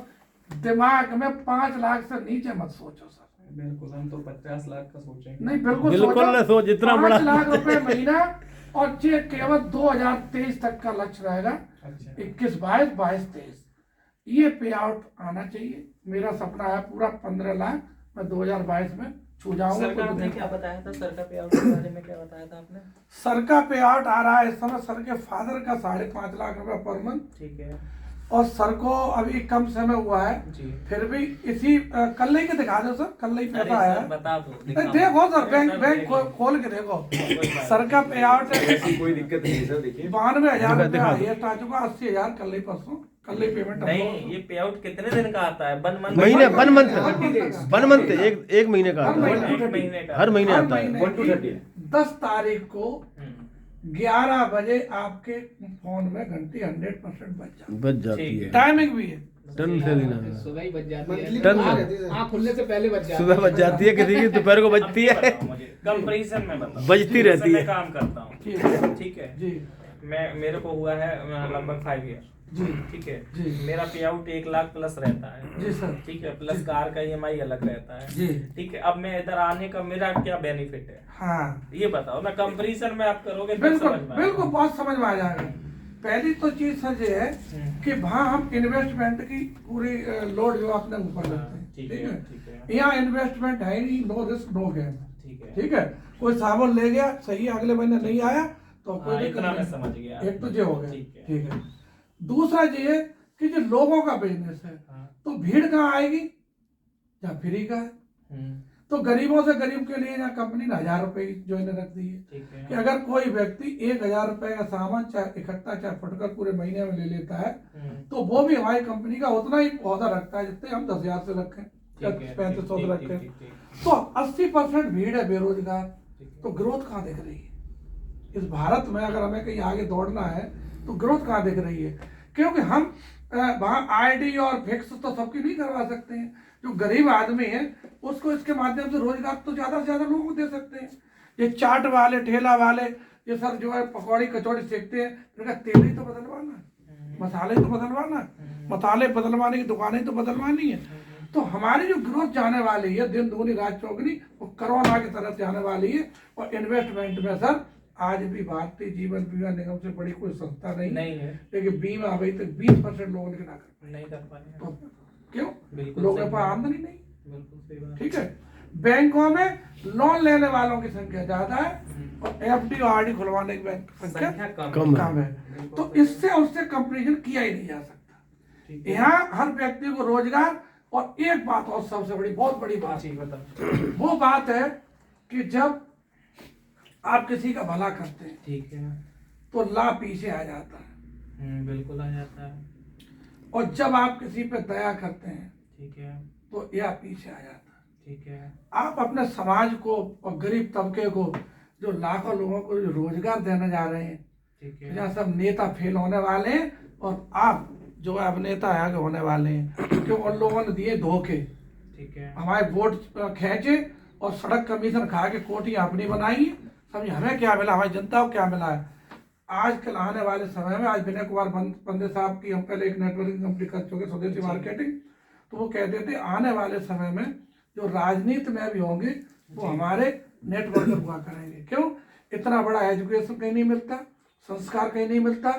दिमाग में 5 लाख से नीचे मत सोचो सर। बिल्कुल, हम तो 50 लाख का सोचेंगे। नहीं, बिल्कुल बिल्कुल ना सोच, जितना 5 बड़ा लाख रुपए महीना, और ये केवल 2023 तक का लक्ष्य रहेगा। अच्छा। 21-22, 22-23 ये पे आउट आना चाहिए। मेरा सपना है पूरा 15 लाख मैं 2022 में छू जाऊंगा। सर का आपने क्या बताया था, सर का पे आउट के बारे में क्या बताया था आपने? सर का पे आउट आ रहा है इस समय सर के फादर का 5.5 लाख रुपए पर मंथ, ठीक है। और सर को अभी कम समय हुआ है, जी। फिर भी इसी कल ही के दिखा दो सर, कल ही अरे पैसा आया सर है। बता दो, देखो सर, बैंक देख लो। खोल के देखो, कोई बात सर का पे आउट है ऐसी कोई दिक्कत नहीं है सर, देखिए 92,000 रुपया दिखा दो। हाईएस्ट आ चुका, 80,000 कल ही परसों, कल ही पेमेंट नहीं, ये पे आउट कितने दिन का आता है? 1 मंथ? महीने 1 मंथ 20 days। 1 मंथ एक महीने का आता है, एक महीने का? हर महीने हर आता है। महीने 1 to 30 की 10 तारीख को 11 बजे आपके फोन में घंटी 100% बच जाती ठीक है, है। टाइमिंग भी है। टन से लेना है, सुबह ही बच जाती मंथली है, टन आँख खुलने से पहले बच जाती है। सुबह बच जाती है, किसी की दोपहर को बजती है, कंपैरिजन में बताओ। बजती रहती मैं है। काम करता हूँ, ठीक है ठीक है। जी मैं मेरे को हुआ है लगभग 5 ईयर, जी ठीक है। जी मेरा पे आउट 1 लाख प्लस रहता है, जी सर, ठीक है, प्लस कार का EMI अलग रहता है, जी ठीक है। अब मैं इधर आने का मेरा क्या बेनिफिट है, हाँ ये बताओ ना। कंपैरिजन में आप करोगे तो बिल्कुल समझ में आएगा। बिल्कुल, बहुत समझ में आ जाएगा। पहली तो चीज सर ये है कि वहाँ हम इन्वेस्टमेंट की पूरी लोड जो अपने ऊपर लेते हैं, ठीक ठीक है, है। ठीक है, यहाँ इन्वेस्टमेंट है ही नहीं, नो रिस्क नो गेम, ठीक है। ठीक है। कोई साबुन ले गया सही है, अगले महीने नहीं आया तो कोई हाँ, दिक्कत इतना मैं नहीं। समझ गया। एक तो ये हो गया, ठीक है। ठीक है। दूसरा ये है कि जो लोगों का बिजनेस है, हाँ। तो भीड़ कहाँ आएगी, जहाँ फ्री का है। तो गरीबों से गरीब के लिए यहाँ कंपनी ने 1,000 रुपए की जो इन्हें रख दी है ठीक है। कि अगर कोई व्यक्ति 1,000 रुपए का सामान चाहे इकट्ठा चाहे फुटकर पूरे महीने में ले लेता है, तो वो भी हमारी कंपनी का उतना ही पौधा रखता है जितने हम 10,000 से रखें, या 3500 से रखें। तो 80% भीड़ है बेरोजगार, तो ग्रोथ कहाँ दिख रही है इस भारत में? अगर हमें कहीं आगे दौड़ना है तो ग्रोथ कहाँ दिख रही है? क्योंकि हम वहाँ ID और फिक्स तो सबकी नहीं करवा सकते हैं। जो गरीब आदमी है उसको इसके माध्यम से रोजगार तो ज्यादा से ज्यादा लोगों को दे सकते हैं। ये चाट वाले, ठेला वाले, ये सर जो है पकौड़ी कचौड़ी सेकते हैं, इनका तेल ही तो बदलवाना, मसाले तो बदलवाना, मसाले बदलवाने की दुकानें तो बदलवानी है। तो हमारी जो ग्रोथ जाने वाली है दिन दूनी रात चौगनी, वो कोरोना की तरफ जाने वाली है। और इन्वेस्टमेंट में सर आज भी भारतीय जीवन बीमा निगम से बड़ी कोई संस्था नहीं है, लेकिन बीमा अभी तक 20% लोगों ने ना कर नहीं कर पाए। तो क्यों? बिल्कुल लोगों सही के पास बात। आमदनी नहीं, बिल्कुल सही बात। ठीक है। बैंकों में लोन लेने वालों की संख्या ज्यादा है और FD और RD खुलवाने की बैंक संख्या संख्या कम कम है। तो इससे उससे कंपेरिजन किया ही नहीं जा सकता। यहाँ हर व्यक्ति को रोजगार और एक बात और सबसे बड़ी, बहुत बड़ी बात, जी बताओ। वो बात है कि जब आप किसी का भला करते हैं ठीक है। तो लाभ पीछे आ जाता है, बिल्कुल आ जाता है। और जब आप किसी पे दया करते हैं ठीक है। तो यह पीछे आ जाता है। ठीक है। आप अपने समाज को और गरीब तबके को, जो लाखों लोगों को जो रोजगार देने जा रहे हैं, ठीक है। यहाँ सब नेता फेल होने वाले हैं और आप जो है अभिनेता आगे होने वाले हैं, क्योंकि उन लोगों ने दिए धोखे। ठीक है। हमारे वोट खींचे और सड़क कमीशन खा के कोटियां अपनी बनाई। समझिए हमें क्या मिला, हमारी जनता को क्या मिला है। आजकल आने वाले समय में, आज विनय कुमार पंडे साहब की हम पहले एक नेटवर्किंग कंपनी कर चुके, स्वदेशी मार्केटिंग, तो वो कहते थे आने वाले समय में जो राजनीति में भी होंगे वो हमारे नेटवर्कर हुआ करेंगे। क्यों? इतना बड़ा एजुकेशन कहीं नहीं मिलता, संस्कार कहीं नहीं मिलता,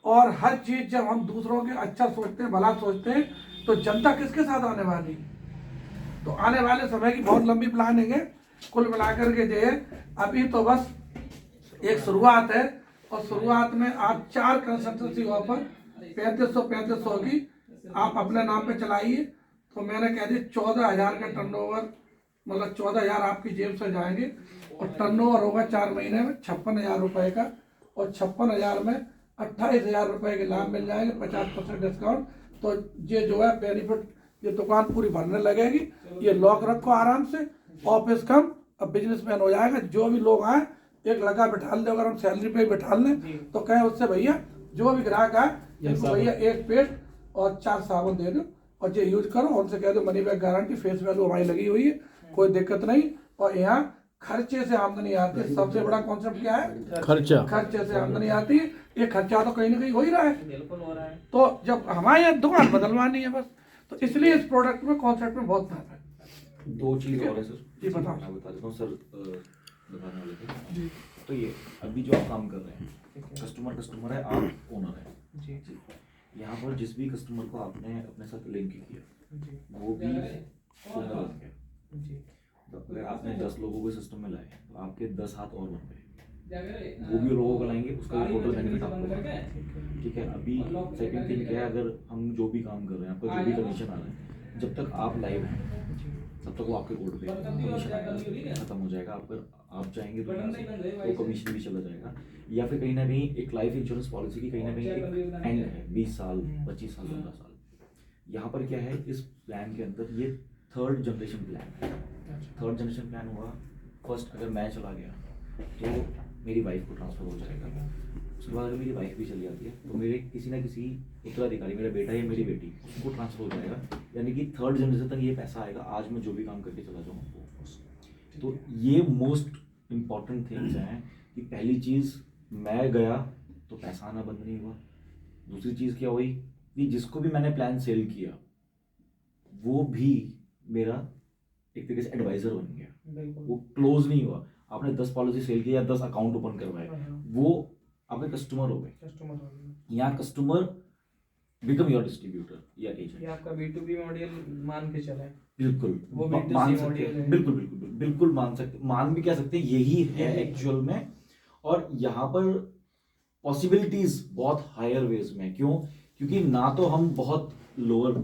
और हर चीज जब हम दूसरों के अच्छा सोचते हैं, भला सोचते हैं, तो जनता किसके साथ आने वाली है? तो आने वाले समय की बहुत लंबी प्लानिंग है। कुल मिलाकर के जो है अभी तो बस एक शुरुआत है, और शुरुआत में आप 4 कंसल्टेंसी ऑफर 3500 की आप अपने नाम पे चलाइए। तो मैंने कह दिया 14,000 का टर्नओवर, मतलब 14,000 आपकी जेब से जाएंगे, और टर्नओवर होगा 4 महीने में 56,000 रुपए का, और 56,000 में 28,000 रुपए के लाभ मिल जाएंगे, 50% डिस्काउंट। तो ये जो है बेनिफिट, ये दुकान पूरी भरने लगेगी। ये लॉक रखो आराम से, ऑफिस कम, अब बिजनेसमैन हो जाएगा। जो भी लोग आए एक लगा बैठा ले, अगर हम सैलरी पे बैठा लें तो कहें उससे भैया जो भी ग्राहक आए इनको भैया 1 पेस्ट और 4 साबुन दे दो, और ये यूज करो। उनसे कह दो money back guarantee, face value हमारी लगी हुई है, कोई दिक्कत नहीं। और यहाँ खर्चे से आमदनी आती है। सबसे बड़ा कॉन्सेप्ट क्या है? खर्चा। खर्चे से आमदनी आती है। ये खर्चा तो कहीं ना कहीं हो ही रहा है। बिल्कुल हो रहा है। तो जब हमारे यहाँ दुकान बदलवानी है बस, तो इसलिए इस प्रोडक्ट में कॉन्सेप्ट में बहुत फायदा है। 2 चीज और है सर। जी बताओ। मैं बता देता हूँ सर, बताने वाले थे। तो ये अभी जो आप काम कर रहे हैं, कस्टमर है, आप ओनर है। जी। यहाँ पर जिस भी कस्टमर को आपने अपने साथ लिंक किया, जी। वो भी ओनर बन गया। जी। तो अगर आपने 10 लोगों को सिस्टम में लाए तो आपके 10 हाथ और बन गए, वो भी लोगों को लाएंगे, उसका टोटल बेनिफिट आपको होगा। ठीक है। अभी सेकंड थिंग क्या है, अगर हम जो भी काम कर रहे हैं, आपका जो भी कमीशन आ रहा है, जब तक आप लाइव हैं तब तक वो आपके कोड पे कमीशन आएगा, खत्म हो जाएगा। आप चाहेंगे तो वो कमीशन भी चला जाएगा। या फिर कहीं ना कहीं एक लाइफ इंश्योरेंस पॉलिसी की कहीं ना कहीं एक एंड है, 20 साल, 25 साल, 15 साल। यहाँ पर क्या है, इस प्लान के अंदर ये 3rd जनरेशन प्लान है। 3rd जनरेशन प्लान हुआ, फर्स्ट अगर मैं चला गया तो मेरी वाइफ को ट्रांसफर हो जाएगा। उसके बाद अगर मेरी वाइफ भी चली जाती है तो मेरे किसी ना किसी उत्तराधिकारी, मेरा बेटा या मेरी बेटी, उसको ट्रांसफर हो जाएगा। यानी कि 3rd जनरेशन तक ये पैसा आएगा। आज मैं जो भी काम करके चला जाऊँ वो। तो ये मोस्ट इम्पॉर्टेंट थिंग्स हैं कि पहली चीज़, मैं गया तो पैसा आना बंद नहीं हुआ। दूसरी चीज़ क्या हुई कि जिसको भी मैंने प्लान सेल किया वो भी मेरा एक तरीके से एडवाइजर बन गया। वो क्लोज नहीं हुआ। आपने 10 पॉलिसी सेल की या 10 अकाउंट ओपन करवाए, वो आपके कस्टमर हो गए। यहाँ कस्टमर बिकम योर डिस्ट्रीब्यूटर या एजेंट। ये आपका B2B मॉडल मान के चले। बिल्कुल वो B2C मान सकते मॉडल हैं, है। बिल्कुल मान सकते, मान भी कह सकते हैं, यही है एक्चुअल में। और यहाँ पर पॉसिबिलिटीज बहुत हायर वेज में। क्यों? क्योंकि ना तो हम बहुत लोअर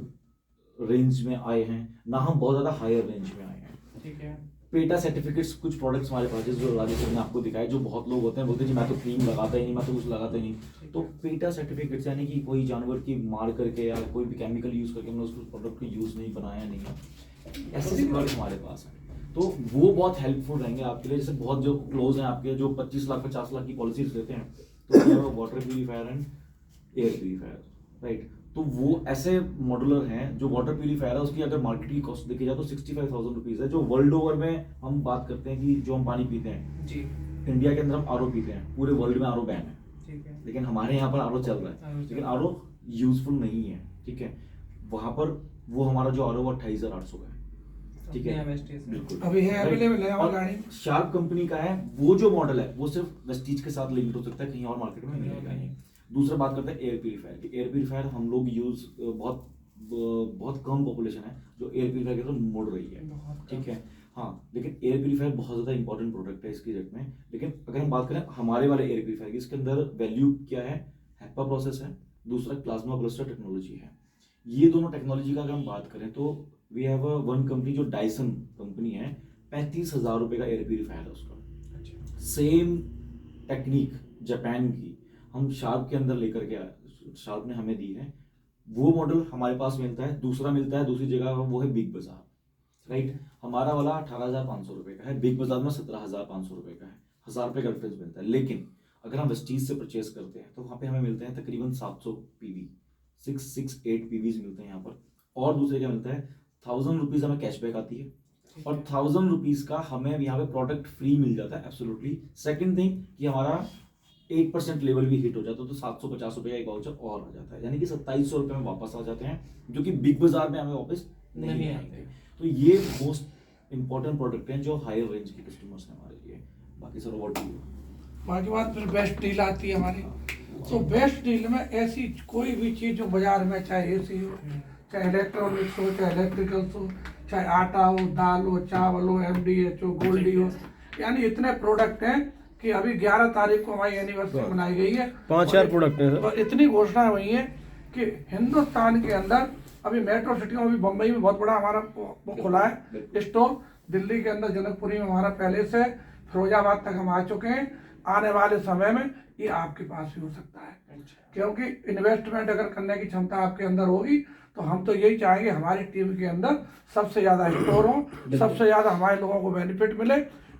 रेंज में आए हैं, ना हम बहुत ज़्यादा हायर रेंज में आए हैं। ठीक है। पेटा सर्टिफिकेट्स कुछ प्रोडक्ट्स हमारे पास, जो राजेश सर ने आपको दिखाए, जो बहुत लोग होते हैं बोलते हैं जी मैं तो क्रीम लगाता ही नहीं, मैं तो कुछ लगाता ही नहीं। तो पेटा सर्टिफिकेट्स यानी कि कोई जानवर की मार करके या कोई भी केमिकल यूज़ करके हमने उसको प्रोडक्ट को यूज़ नहीं, बनाया नहीं है, ऐसे प्रोडक्ट हमारे पास है। तो वो बहुत हेल्पफुल रहेंगे आपके लिए। जैसे बहुत जो क्लोज हैं आपके, जो 25 लाख 50 लाख की पॉलिसीज लेते हैं, तो water purifier and air purifier, right. तो वो ऐसे मॉडुलर हैं जो वाटर प्यूरीफायर है, उसकी अगर मार्केट की कॉस्ट देखी जाए तो 65,000 रुपीज़ है। जो वर्ल्ड ओवर में हम बात करते हैं कि जो हम पानी पीते हैं जी। इंडिया के अंदर हम आरओ पीते हैं, पूरे वर्ल्ड में आरओ बैन है। ठीक है। लेकिन हमारे यहाँ पर आरओ चल रहा है, लेकिन आरओ यूजफुल नहीं है। ठीक है। वहाँ पर वो हमारा जो आरओ 28,800 का है। ठीक है, बिल्कुल अभी है, अवेलेबल है और गाड़ी। शार्प कंपनी का है। वो जो मॉडल है वो सिर्फ वेस्टीज के साथ लिंक्ड हो सकता है, कहीं और मार्केट में मिलेगा नहीं। दूसरा बात करते हैं एयर प्यूरीफायर की। एयर प्यूरीफायर हम लोग यूज बहुत कम पॉपुलेशन है जो एयर प्यूरीफायर की तरफ मुड़ रही है। ठीक है। हाँ, लेकिन एयर प्यूरीफायर बहुत ज़्यादा इंपॉर्टेंट प्रोडक्ट है इसकी डेट में। लेकिन अगर हम बात करें हमारे वाले एयर प्यूरीफायर की, इसके अंदर वैल्यू क्या है, हैप्पा प्रोसेस है, दूसरा प्लाज्मा बस्टर टेक्नोलॉजी है। ये दोनों टेक्नोलॉजी का अगर हम बात करें तो वी हैव वन कंपनी जो डायसन कंपनी है, 35,000 रुपये का एयर प्यूरीफायर है उसका। सेम टेक्निक जापान की हम शार्प के अंदर लेकर के आए, शार्प ने हमें दी है। वो मॉडल हमारे पास मिलता है, दूसरा मिलता है दूसरी जगह, वो है बिग बाजार, राइट। हमारा वाला 18,500 रुपये का है, बिग बाजार में 17,500 रुपये का है, 1,000 रुपये का डिफरेंस मिलता है। लेकिन अगर हम वेस्टीज से परचेज करते हैं तो वहाँ पे हमें मिलते हैं तकरीबन 700 पीवी, 668 पीवीज मिलते हैं यहाँ पर। और दूसरे क्या मिलता है, 1,000 रुपीज़ हमें कैशबैक आती है और 1,000 रुपीज़ का हमें यहाँ पे प्रोडक्ट फ्री मिल जाता है एब्सोल्युटली। सेकंड थिंग कि हमारा 8% लेवल भी हिट हो जाता है तो 750 रुपये का एक वाउचर और आ जाता है, यानी कि 2,700 रुपये में वापस आ जाते हैं, जो कि बिग बाजार में हमें वापस नहीं आएंगे। तो ये मोस्ट इंपॉर्टेंट प्रोडक्ट हैं जो हायर रेंज के कस्टमर्स हैं हमारे लिए। बाकी सर व्हाट डू बाकी बात फिर बेस्ट डील आती है हमारी। तो बेस्ट डील में ऐसी कोई भी चीज़ जो बाजार में, चाहे एसी हो, चाहे इलेक्ट्रॉनिक्स हो, चाहे इलेक्ट्रिकल्स हो, चाहे आटा हो, दाल हो, चावल हो, MDH हो, गोल्डी हो, यानी इतने प्रोडक्ट हैं कि अभी 11 तारीख को हमारी एनिवर्सरी मनाई गई है। 5-4 प्रोडक्ट हैं सर। और इतनी घोषणा हुई है कि हिंदुस्तान के अंदर अभी मेट्रो सिटी में, अभी बम्बई में बहुत बड़ा हमारा वो खुला है स्टोर, दिल्ली के अंदर जनकपुरी में हमारा पहले से, फिरोजाबाद तक हम आ चुके हैं। आने वाले समय में ये आपके पास भी हो सकता है, क्योंकि इन्वेस्टमेंट अगर करने की क्षमता आपके अंदर होगी तो हम तो यही चाहेंगे हमारी टीम के अंदर सबसे ज़्यादा स्टोर हो, सबसे ज़्यादा हमारे लोगों को बेनिफिट मिले,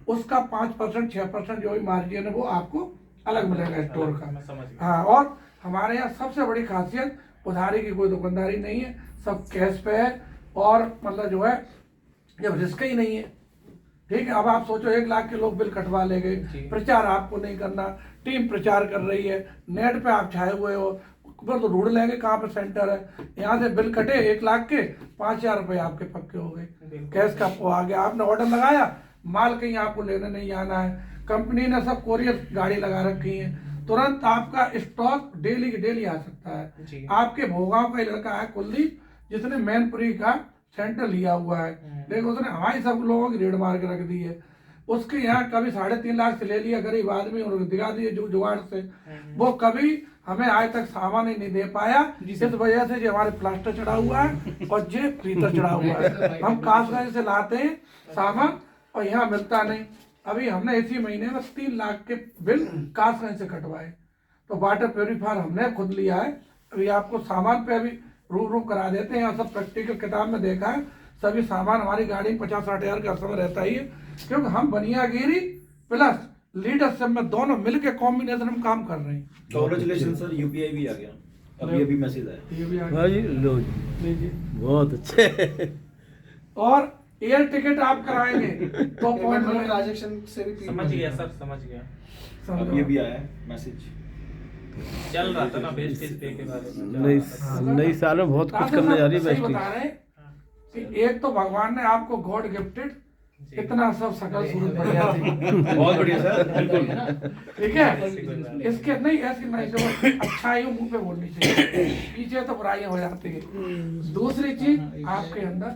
उसका 5% 6% जो भी मार्जिन है वो आपको अलग मिलेगा स्टोर का। हाँ, और हमारे यहाँ सबसे बड़ी खासियत उधारी की कोई दुकानदारी नहीं है, सब कैश पे है। और मतलब जो है जब रिस्क ही नहीं है, ठीक है। अब आप सोचो 1 लाख के लोग बिल कटवा लेंगे, प्रचार आपको नहीं करना, टीम प्रचार कर रही है, नेट पे आप छाए हुए हो, फिर तो ढूंढ लेंगे कहाँ पे सेंटर है। यहाँ से बिल कटे 1 लाख के, 5,000 रुपये आपके पक्के हो गए, कैश का वो आ गया। आपने ऑर्डर लगाया, माल कहीं आपको लेने नहीं आना है, कंपनी ने सब कोरियर गाड़ी लगा रखी है, तुरंत आपका स्टॉक डेली की डेली आ सकता है। आपके भोगांव का लड़का है कुलदीप, जिसने मैनपुरी का सेंटर लिया हुआ है, लेकिन उसने हमारी सब लोगों की रेड मार के रख दी है। उसके यहाँ कभी 3.5 लाख से ले लिया गरीब आदमी और दिखा दिए जुगाड़ से, वो कभी हमें आज तक सामान ही नहीं दे पाया। इस वजह से जो हमारे प्लास्टर चढ़ा हुआ है और जे भीतर चढ़ा हुआ है। हम कासगंज से लाते हैं सामान और यहाँ मिलता नहीं। अभी हमने इसी महीने में 3 लाख के बिल कासगंज से कटवाए। तो वाटर प्योरीफायर हमने खुद लिया है। अभी आपको सामान पे अभी रूम करा देते हैं, सब प्रैक्टिकल किताब में देखा है। सभी सामान हमारी गाड़ी में 50-60 हज़ार का समय रहता ही है, क्योंकि हम बनियागिरी प्लस लीडरशिप में दोनों मिलके कॉम्बिनेशन में काम कर रहे हैं। कांग्रेचुलेशन सर, यूपीआई भी आ गया, अभी मैसेज आया। ये भी आ हाँ जी, लो जी, लीजिए। बहुत अच्छे। और एयर टिकट आप कराएंगे तो पॉइंट मिलेगा। ट्रांजैक्शन से भी समझ गया सर, समझ गया। अभी अभी आया है मैसेज। चल रहा था ना वेस्टेज पे के बारे में। नई साल में बहुत कुछ करने जा रही है सही बेस्टी। बता रहे हैं कि एक तो भगवान ने आपको गॉड गिफ्टेड इतना सब सकल सूरत बढ़िया थी। बहुत बढ़िया सर, बिल्कुल ठीक है, इसके नहीं ऐसी नहीं जो अच्छाई हो मुंह पे बोलनी चाहिए, पीछे तो बुराइयां हो जाती है। दूसरी चीज, आपके अंदर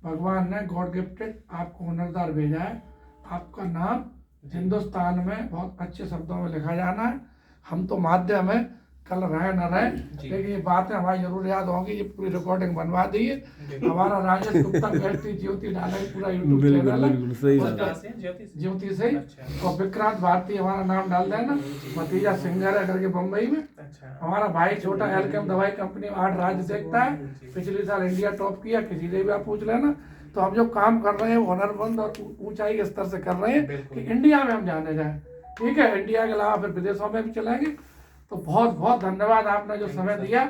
भगवान ने गॉड गिफ्टेड आपको हुनरदार भेजा है। आपका नाम हिंदुस्तान में बहुत अच्छे शब्दों में लिखा जाना है। हम तो माध्यम है, कल रहे न रहे, लेकिन ये बातें हमारी जरूर याद होंगी। ये पूरी रिकॉर्डिंग बनवा दी है। हमारा राजेश गुप्ता बेस्टी ज्योति डाला है, पूरा यूट्यूब चैनल है, बिल्कुल सही बात। कहाँ से? ज्योति से। अच्छा। और विक्रांत भारती हमारा नाम डाल देना, भतीजा सिंगर है करके बम्बई में। अच्छा। हमारा भाई छोटा एलकेम दवाई कंपनी में 8 राज्य देखता है, पिछले साल इंडिया टॉप किया, किसी से भी आप पूछ लेना। तो हम जो काम कर रहे हैं वो हुनरमंद और ऊंचाई के स्तर से कर रहे हैं कि इंडिया में हम जाने जाएं। ठीक है, इंडिया के अलावा फिर विदेशों में भी चलेंगे। तो बहुत बहुत धन्यवाद आपने जो समय दिया,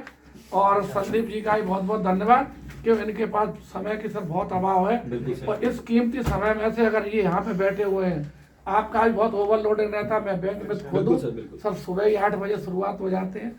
और संदीप जी का भी बहुत बहुत धन्यवाद, क्योंकि इनके पास समय की सर बहुत अभाव है। और इस कीमती समय में से अगर ये यहाँ पे बैठे हुए हैं, आपका भी बहुत ओवरलोडिंग रहता है। मैं बैंक में खुद हूँ सर, सुबह ही 8 बजे शुरुआत हो जाते हैं,